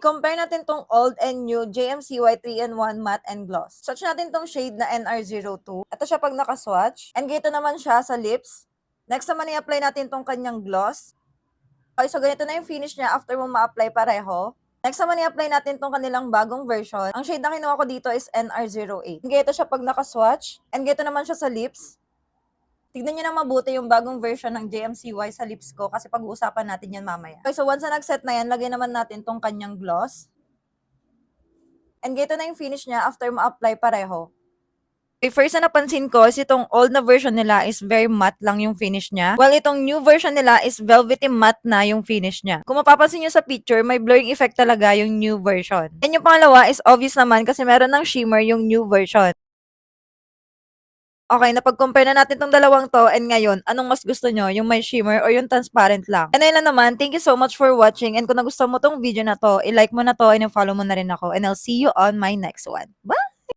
I-compare natin tong old and new JMCY 3-in-1 matte and gloss. Swatch natin tong shade na NR02. Ito siya pag nakaswatch. And ganito naman siya sa lips. Next naman i-apply natin tong kanyang gloss. Okay, so ganito na yung finish niya after mo ma-apply pareho. Next naman i-apply natin tong kanilang bagong version. Ang shade na kinuha ko dito is NR08. Ganito siya pag nakaswatch. And ganito naman siya sa lips. Tignan niyo na mabuti yung bagong version ng JMCY sa lips ko kasi pag-uusapan natin yan mamaya. Okay, so once na nag-set na yan, lagay naman natin tong kanyang gloss. And ganito na yung finish niya after ma-apply pareho. Okay, first na napansin ko is itong old na version nila is very matte lang yung finish niya. While itong new version nila is velvety matte na yung finish niya. Kung mapapansin nyo sa picture, may blurring effect talaga yung new version. And yung pangalawa is obvious naman kasi meron ng shimmer yung new version. Okay, napag-compare na natin tong dalawang to and ngayon, anong mas gusto nyo? Yung may shimmer or yung transparent lang? And ayun lang naman, thank you so much for watching and kung nagustuhan mo tong video na to, i-like mo na to and i-follow mo na rin ako and I'll see you on my next one. Bye!